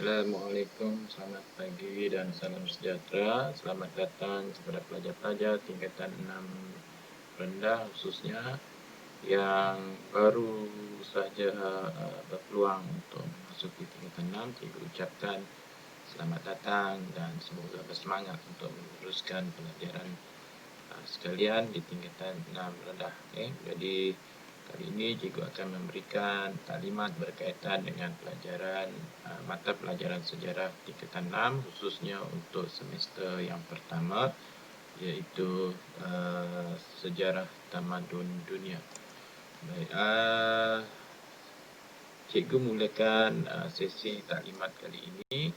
Assalamualaikum, selamat pagi dan salam sejahtera. Selamat datang kepada pelajar-pelajar tingkatan 6 rendah khususnya yang baru saja berpeluang untuk memasuki tingkatan 6. Cikgu ucapkan selamat datang dan semoga bersemangat untuk meneruskan pelajaran sekalian di tingkatan 6 rendah. Jadi kali ini cikgu akan memberikan taklimat berkaitan dengan pelajaran mata pelajaran sejarah tingkatan 6 khususnya untuk semester yang pertama, iaitu sejarah tamadun dunia. Baik, cikgu mulakan sesi taklimat kali ini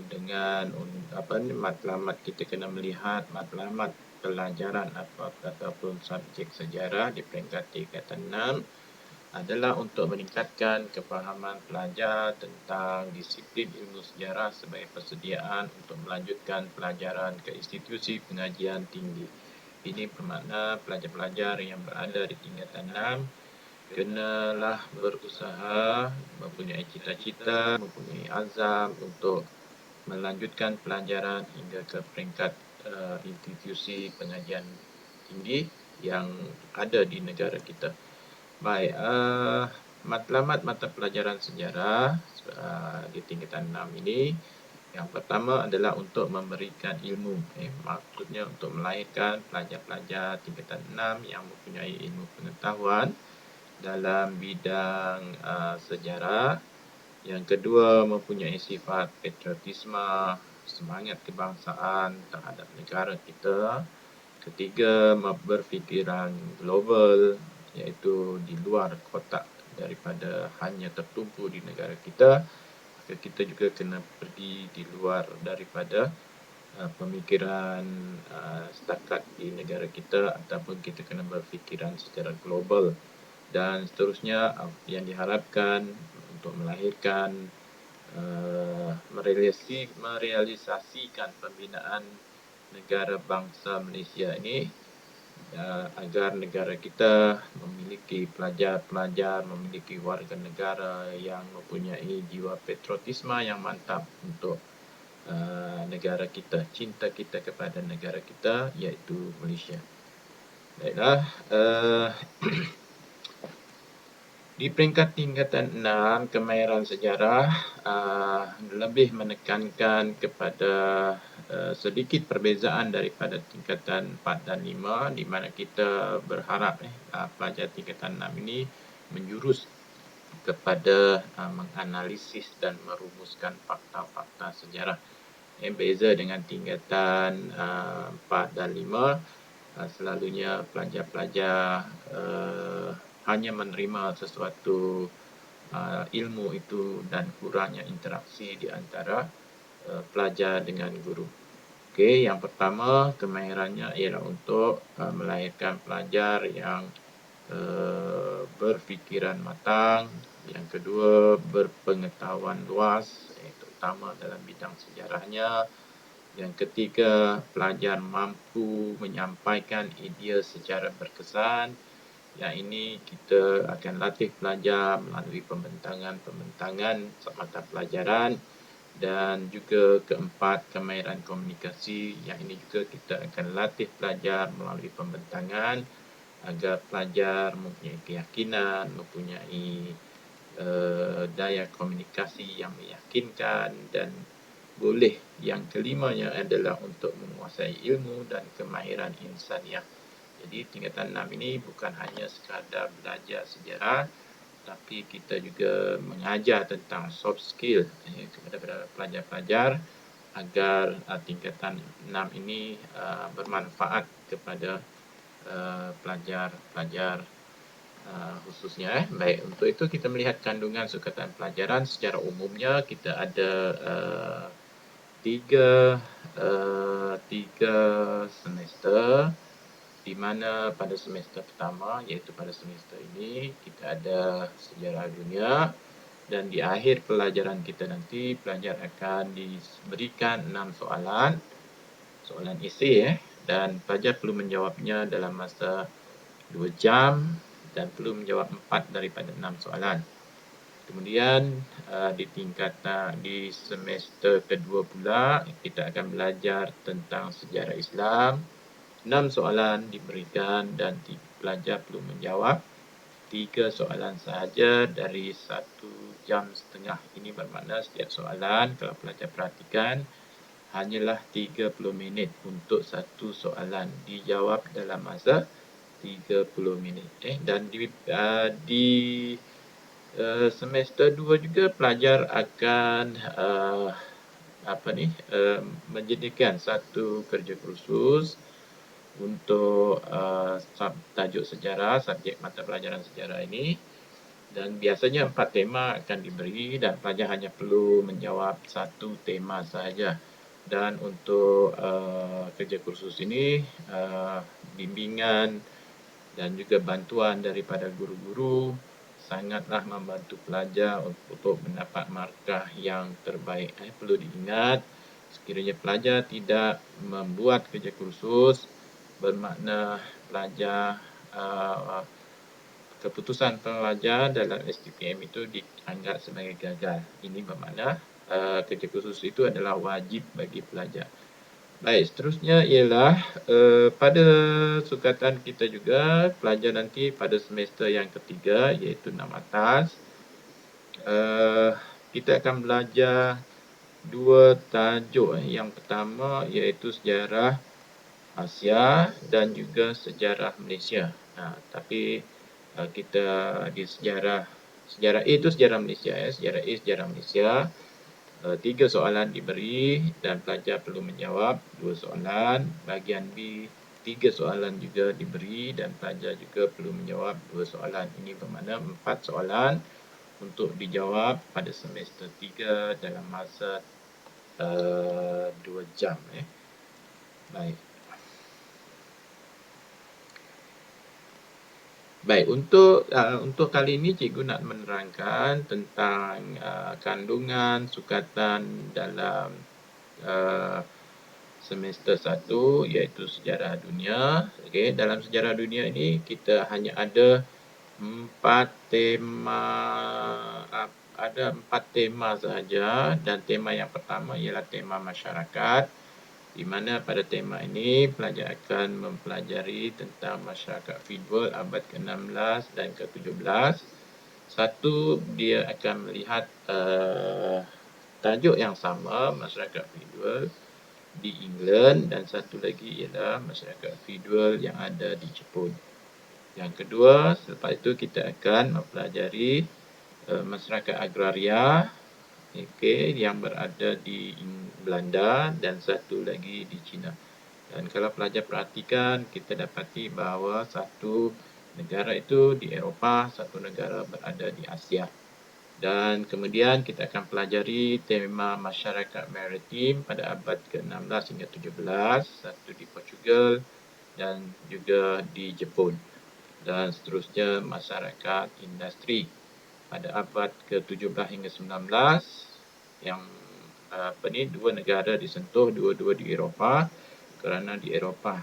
dengan matlamat. Kita kena melihat matlamat pelajaran ataupun subjek sejarah di peringkat tingkatan 6 adalah untuk meningkatkan kefahaman pelajar tentang disiplin ilmu sejarah sebagai persediaan untuk melanjutkan pelajaran ke institusi pengajian tinggi. Ini bermakna pelajar-pelajar yang berada di tingkatan 6 kenalah berusaha, mempunyai cita-cita, mempunyai azam untuk melanjutkan pelajaran hingga ke peringkat institusi pengajian tinggi yang ada di negara kita. Baik, matlamat mata pelajaran sejarah di tingkatan 6 ini, yang pertama adalah untuk memberikan ilmu. Maksudnya untuk melahirkan pelajar-pelajar tingkatan 6 yang mempunyai ilmu pengetahuan dalam bidang sejarah. Yang kedua, mempunyai sifat patriotisme, semangat kebangsaan terhadap negara kita. Ketiga, berfikiran global, iaitu di luar kotak daripada hanya tertumpu di negara kita. Maka kita juga kena pergi di luar daripada pemikiran setakat di negara kita, ataupun kita kena berfikiran secara global. Dan seterusnya, yang diharapkan untuk melahirkan merealisasikan pembinaan negara bangsa Malaysia ini agar negara kita memiliki pelajar-pelajar, memiliki warga negara yang mempunyai jiwa patriotisme yang mantap untuk negara kita, cinta kita kepada negara kita iaitu Malaysia. Baiklah, di peringkat tingkatan 6, kemahiran sejarah lebih menekankan kepada sedikit perbezaan daripada tingkatan 4 dan 5, di mana kita berharap pelajar tingkatan 6 ini menjurus kepada menganalisis dan merumuskan fakta-fakta sejarah. Beza dengan tingkatan 4 dan 5, selalunya pelajar-pelajar hanya menerima sesuatu ilmu itu dan kurangnya interaksi di antara pelajar dengan guru. Okey, yang pertama kemahirannya ialah untuk melahirkan pelajar yang berfikiran matang. Yang kedua, berpengetahuan luas, terutama dalam bidang sejarahnya. Yang ketiga, pelajar mampu menyampaikan idea secara berkesan. Yang ini kita akan latih pelajar melalui pembentangan mata pelajaran. Dan juga keempat, kemahiran komunikasi. Yang ini juga kita akan latih pelajar melalui pembentangan agar pelajar mempunyai keyakinan, mempunyai daya komunikasi yang meyakinkan. Dan boleh, yang kelimanya adalah untuk menguasai ilmu dan kemahiran insaniah. Jadi tingkatan 6 ini bukan hanya sekadar belajar sejarah, tapi kita juga mengajar tentang soft skill kepada pelajar-pelajar agar tingkatan 6 ini bermanfaat kepada pelajar-pelajar khususnya. Baik, untuk itu kita melihat kandungan sukatan pelajaran. Secara umumnya kita ada tiga semester, di mana pada semester pertama, iaitu pada semester ini, kita ada sejarah dunia. Dan di akhir pelajaran kita nanti, pelajar akan diberikan 6 soalan esei, dan pelajar perlu menjawabnya dalam masa 2 jam dan perlu menjawab 4 daripada 6 soalan. Kemudian di semester kedua pula kita akan belajar tentang sejarah Islam. 6 soalan diberikan dan pelajar perlu menjawab 3 soalan sahaja dari 1,5 jam. Ini bermakna setiap soalan kalau pelajar perhatikan hanyalah 30 minit untuk satu soalan, dijawab dalam masa 30 minit. Dan di semester 2 juga pelajar akan menjadikan satu kerja kursus untuk tajuk sejarah, subjek mata pelajaran sejarah ini. Dan biasanya 4 tema akan diberi dan pelajar hanya perlu menjawab satu tema sahaja. Dan untuk kerja kursus ini, bimbingan dan juga bantuan daripada guru-guru sangatlah membantu pelajar untuk mendapat markah yang terbaik. Perlu diingat, sekiranya pelajar tidak membuat kerja kursus, bermakna pelajar keputusan pelajar dalam STPM itu dianggap sebagai gagal. Ini bermakna kerja kursus itu adalah wajib bagi pelajar. Baik, seterusnya ialah pada sukatan kita juga pelajar nanti pada semester yang ketiga iaitu 6 atas kita akan belajar 2 tajuk. Yang pertama iaitu sejarah Asia dan juga sejarah Malaysia. Tapi kita di sejarah A itu sejarah Malaysia, sejarah A sejarah Malaysia. 3 soalan diberi dan pelajar perlu menjawab 2 soalan. Bahagian B 3 soalan juga diberi dan pelajar juga perlu menjawab 2 soalan. Ini bermakna 4 soalan untuk dijawab pada semester 3 dalam masa 2 jam. Baik. Baik, untuk kali ini cikgu nak menerangkan tentang kandungan sukatan dalam semester 1 iaitu sejarah dunia. Okey, dalam sejarah dunia ini kita hanya ada 4 tema sahaja dan tema yang pertama ialah tema masyarakat. Di mana pada tema ini pelajar akan mempelajari tentang masyarakat feudal abad ke-16 dan ke-17. Satu, dia akan melihat tajuk yang sama, masyarakat feudal di England, dan satu lagi ialah masyarakat feudal yang ada di Jepun. Yang kedua, selepas itu kita akan mempelajari masyarakat agraria yang berada di Belanda dan satu lagi di China. Dan kalau pelajar perhatikan, kita dapati bahawa satu negara itu di Eropah, satu negara berada di Asia. Dan kemudian kita akan pelajari tema masyarakat maritim pada abad ke-16 hingga 17, satu di Portugal dan juga di Jepun. Dan seterusnya masyarakat industri pada abad ke-17 hingga 19 yang dua negara disentuh, dua-dua di Eropah, kerana di Eropah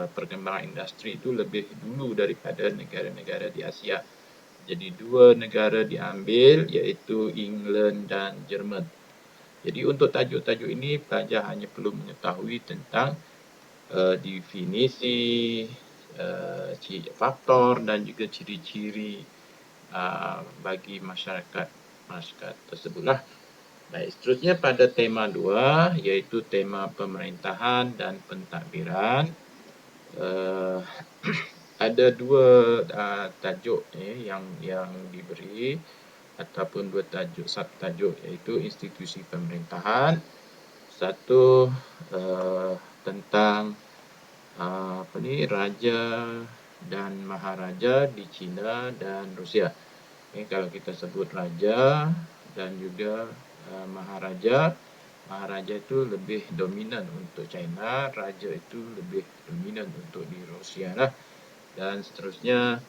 perkembangan industri itu lebih dulu daripada negara-negara di Asia. Jadi dua negara diambil iaitu England dan Jerman. Jadi untuk tajuk-tajuk ini pelajar hanya perlu mengetahui tentang definisi, faktor dan juga ciri-ciri bagi masyarakat tersebutlah. Baik, seterusnya pada tema 2 iaitu tema pemerintahan dan pentadbiran. Ada 2 tajuk yang diberi ataupun 2 tajuk subtajuk iaitu institusi pemerintahan. Satu tentang raja dan maharaja di China dan Rusia. Kalau kita sebut raja dan juga maharaja itu lebih dominan untuk China, raja itu lebih dominan untuk di Rusia lah. Dan seterusnya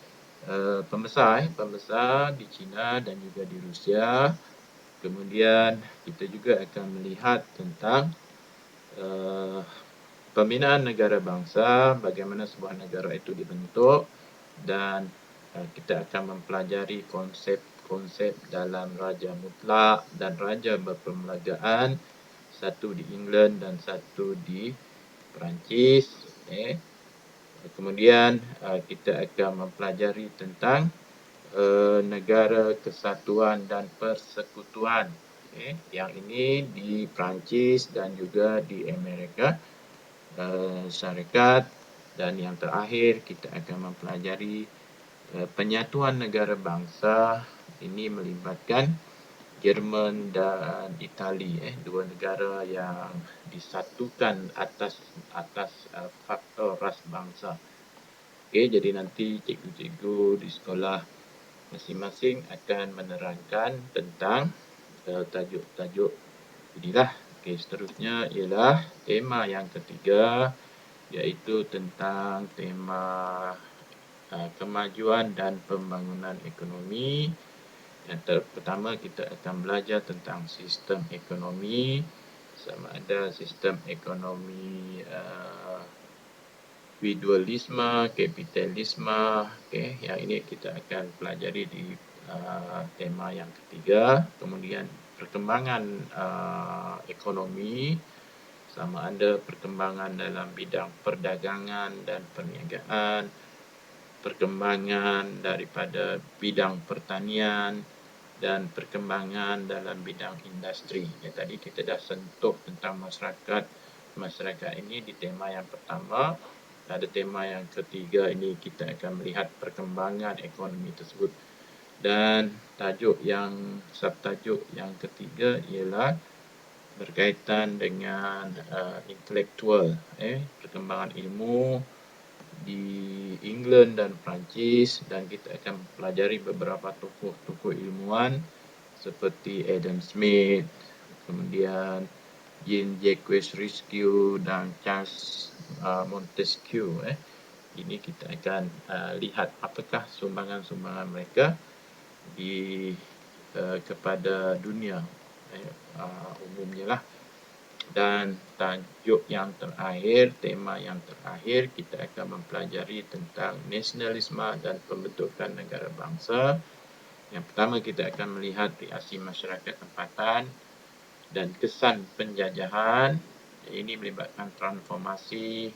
pembesar di China dan juga di Rusia. Kemudian kita juga akan melihat tentang pembinaan negara bangsa, bagaimana sebuah negara itu dibentuk, dan kita akan mempelajari konsep konsep dalam Raja Mutlak dan Raja Berperlembagaan, satu di England dan satu di Perancis. Kemudian kita akan mempelajari tentang negara kesatuan dan persekutuan. Yang ini di Perancis dan juga di Amerika Syarikat. Dan yang terakhir kita akan mempelajari penyatuan negara bangsa. Ini melibatkan Jerman dan Itali, dua negara yang disatukan atas faktor ras bangsa. Jadi nanti cikgu-cikgu di sekolah masing-masing akan menerangkan tentang tajuk-tajuk inilah. Seterusnya ialah tema yang ketiga, iaitu tentang tema kemajuan dan pembangunan ekonomi. Yang pertama kita akan belajar tentang sistem ekonomi, sama ada sistem ekonomi individualisme, kapitalisme. Yang ini kita akan pelajari di tema yang ketiga. Kemudian perkembangan ekonomi, sama ada perkembangan dalam bidang perdagangan dan perniagaan, perkembangan daripada bidang pertanian, dan perkembangan dalam bidang industri. Tadi kita dah sentuh tentang masyarakat ini di tema yang pertama. Pada tema yang ketiga ini kita akan melihat perkembangan ekonomi tersebut. Dan subtajuk yang ketiga ialah berkaitan dengan intelektual, perkembangan ilmu di England dan Perancis, dan kita akan pelajari beberapa tokoh-tokoh ilmuwan seperti Adam Smith, kemudian Jean-Jacques Rousseau dan Charles Montesquieu. Ini kita akan lihat apakah sumbangan-sumbangan mereka kepada dunia umumnya lah. Dan tajuk yang terakhir, tema yang terakhir, kita akan mempelajari tentang nasionalisme dan pembentukan negara bangsa. Yang pertama kita akan melihat reaksi masyarakat tempatan dan kesan penjajahan. Ini melibatkan transformasi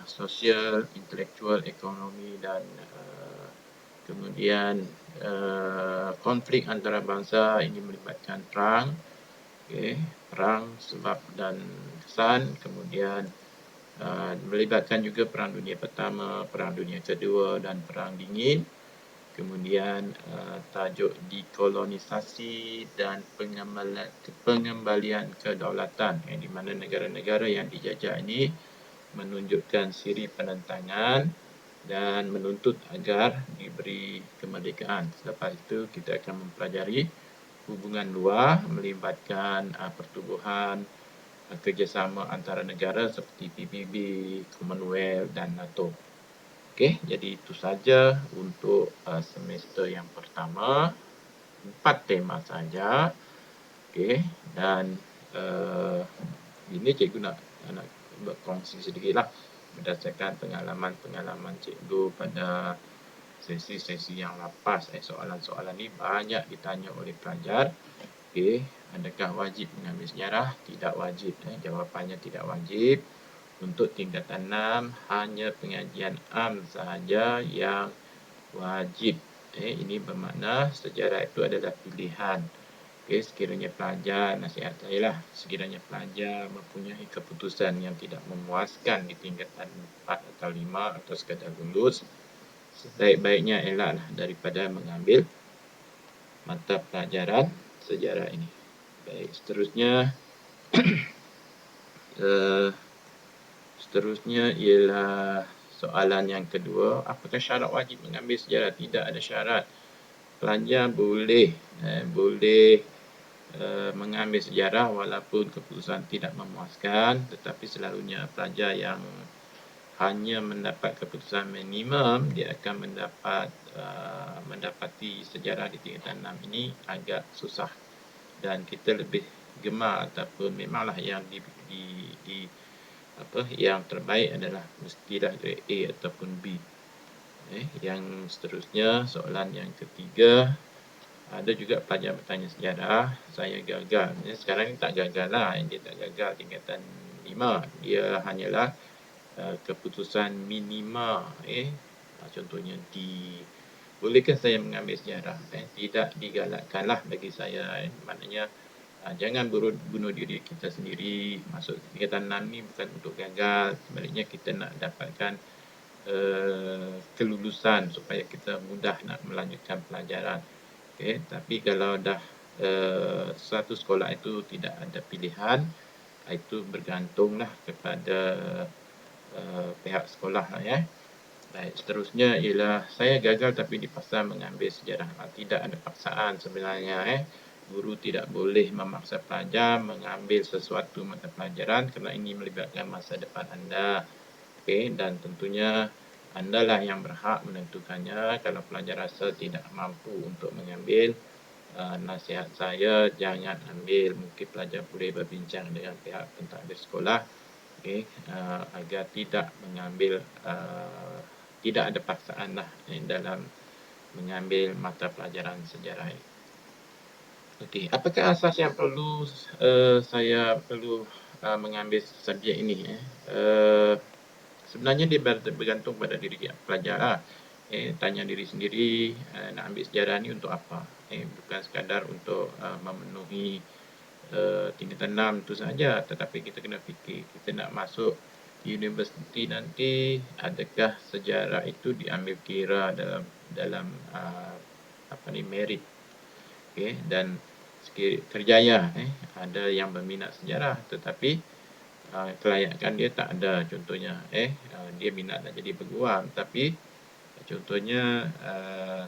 sosial, intelektual, ekonomi dan kemudian konflik antara bangsa. Ini melibatkan perang. Perang, sebab dan kesan. Kemudian melibatkan juga Perang Dunia Pertama, Perang Dunia Kedua dan Perang Dingin. Kemudian tajuk dekolonisasi dan pengembalian kedaulatan, di mana negara-negara yang dijajah ini menunjukkan siri penentangan dan menuntut agar diberi kemerdekaan. Selepas itu kita akan mempelajari hubungan luar melibatkan pertubuhan kerjasama antara negara seperti PBB, Commonwealth dan NATO. Jadi itu saja untuk semester yang pertama. 4 tema saja. Dan ini cikgu nak berkongsi sedikitlah berdasarkan pengalaman cikgu pada sesi-sesi yang lepas. Soalan-soalan ni banyak ditanya oleh pelajar. Adakah wajib mengambil sejarah? Tidak wajib. Jawapannya tidak wajib. Untuk tingkatan 6 hanya pengajian am sahaja yang wajib. Ini bermakna sejarah itu adalah pilihan. Sekiranya pelajar, nasihat saya lah, sekiranya pelajar mempunyai keputusan yang tidak memuaskan di tingkatan 4 atau 5 atau sekadar lulus, sebaik-baiknya elaklah daripada mengambil mata pelajaran sejarah ini. Baik, seterusnya ialah soalan yang kedua. Apakah syarat wajib mengambil sejarah? Tidak ada syarat. Pelajar boleh mengambil sejarah walaupun keputusan tidak memuaskan, tetapi selalunya pelajar yang hanya mendapat keputusan minimum, dia akan mendapati sejarah di tingkatan 6 ini agak susah. Dan kita lebih gemar ataupun memanglah yang yang terbaik adalah mestilah grade A ataupun B. Yang seterusnya, soalan yang ketiga, Ada juga pelajar bertanya sejarah, saya gagal. Sekarang ni tak gagal lah, dia tak gagal tingkatan 5. Dia hanyalah keputusan minima. Contohnya bolehkah saya mengambil sejarah? Tidak digalakkanlah bagi saya. Maknanya jangan bunuh diri kita sendiri. Masuk tingkatan 6 ni bukan untuk gagal. Sebaliknya kita nak dapatkan kelulusan supaya kita mudah nak melanjutkan pelajaran. Tapi kalau dah satu sekolah itu tidak ada pilihan, itu bergantunglah kepada pihak sekolah lah ya. Baik, seterusnya ialah saya gagal tapi dipaksa mengambil sejarah. Tidak ada paksaan sebenarnya. Guru tidak boleh memaksa pelajar mengambil sesuatu mata pelajaran kerana ini melibatkan masa depan anda. Dan tentunya anda lah yang berhak menentukannya. Kalau pelajar rasa tidak mampu untuk mengambil, nasihat saya jangan ambil. Mungkin pelajar boleh berbincang dengan pihak pentadbir sekolah agar tidak mengambil, tidak ada paksaan lah dalam mengambil mata pelajaran sejarah ini. Apakah asas yang perlu saya mengambil subjek ini? Sebenarnya dia bergantung pada diri pelajar lah. Tanya diri sendiri, nak ambil sejarah ni untuk apa? Bukan sekadar untuk memenuhi tingkatan 6 itu saja, tetapi kita kena fikir, kita nak masuk universiti nanti, adakah sejarah itu diambil kira dalam merit. Dan kerjaya, ada yang berminat sejarah tetapi kelayakan dia tak ada. Contohnya dia minat nak jadi peguam tapi contohnya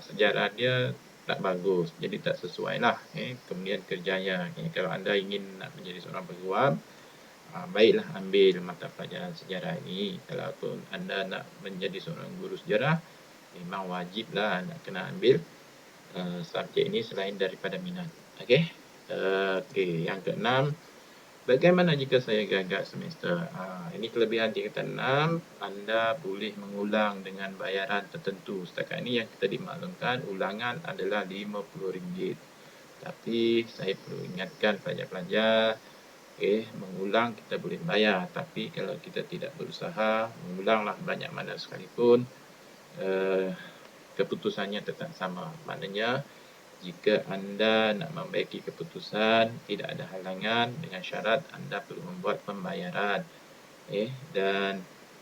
sejarah dia tak bagus, jadi tak sesuai lah. Kemudian kerjaya, kalau anda ingin nak menjadi seorang peguam, baiklah ambil mata pelajaran sejarah ini. Kalau pun anda nak menjadi seorang guru sejarah, memang wajiblah nak kena ambil subjek ini selain daripada minat. Yang keenam, bagaimana jika saya gagal semester? Ini kelebihan tingkatan 6, anda boleh mengulang dengan bayaran tertentu. Setakat ini yang kita dimaklumkan, ulangan adalah RM50. Tapi saya perlu ingatkan pelajar-pelajar, mengulang kita boleh bayar. Tapi kalau kita tidak berusaha, mengulanglah banyak mana sekalipun, keputusannya tetap sama. Maknanya, jika anda nak membaiki keputusan, tidak ada halangan dengan syarat anda perlu membuat pembayaran. Dan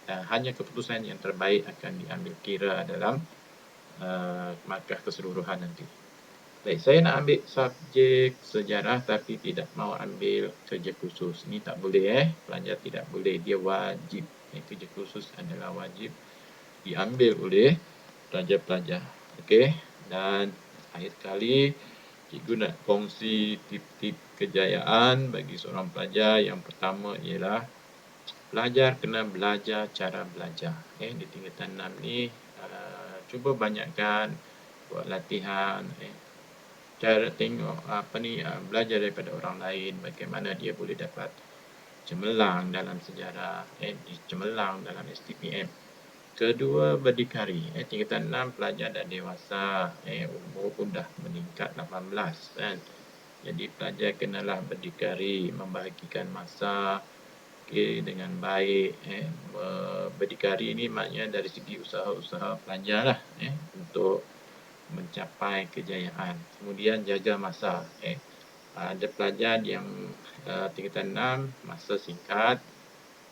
hanya keputusan yang terbaik akan diambil kira dalam markah keseluruhan nanti. Baik, saya nak ambil subjek sejarah tapi tidak mahu ambil kerja khusus. Ini tak boleh. Pelajar tidak boleh. Dia wajib. Kerja khusus adalah wajib diambil oleh pelajar-pelajar. Dan akhir sekali, cikgu nak kongsi tip-tip kejayaan bagi seorang pelajar. Yang pertama ialah pelajar kena belajar cara belajar. Di tingkatan 6 ni, cuba banyakkan buat latihan. Cara tengok belajar daripada orang lain, bagaimana dia boleh dapat cemerlang dalam sejarah, cemerlang dalam STPM. Kedua, berdikari. Tingkatan 6 pelajar dah dewasa, umur pun dah meningkat 18 kan. Jadi pelajar kenalah berdikari, membahagikan masa dengan baik. Berdikari ini maknanya dari segi usaha-usaha pelajar lah untuk mencapai kejayaan. Kemudian jaga masa. Ada pelajar yang tingkatan 6 masa singkat,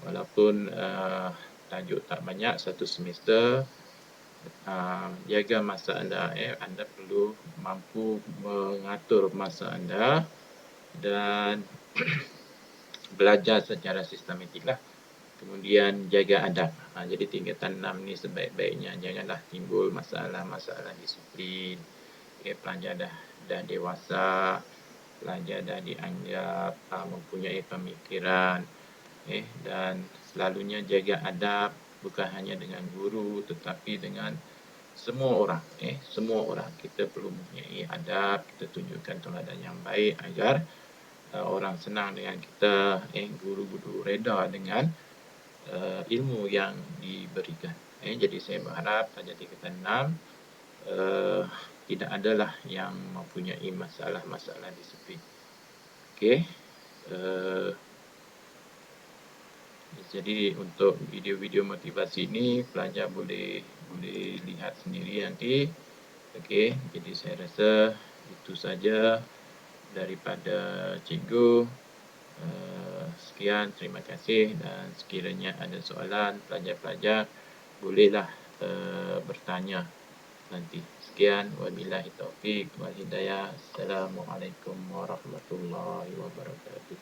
walaupun tajuk tak banyak satu semester. Jaga masa anda. Anda perlu mampu mengatur masa anda dan belajar secara sistematik lah. Kemudian jaga adab. Jadi tingkatan 6 ni sebaik-baiknya janganlah timbul masalah-masalah disiplin. Pelajar dah dewasa, pelajar dah dianggap mempunyai pemikiran. Dan selalunya jaga adab bukan hanya dengan guru tetapi dengan semua orang. Semua orang kita perlu mempunyai adab, kita tunjukkan teladan yang baik agar orang senang dengan kita, guru-guru reda dengan ilmu yang diberikan. Jadi saya berharap pelajar tingkatan 6 tidak adalah yang mempunyai masalah-masalah disiplin. Okey. Jadi untuk video-video motivasi ini pelajar boleh lihat sendiri nanti. Okey, jadi saya rasa itu saja daripada cikgu. Sekian, terima kasih, dan sekiranya ada soalan pelajar-pelajar bolehlah bertanya nanti. Sekian, wabillahi taufik wal hidayah. Assalamualaikum warahmatullahi wabarakatuh.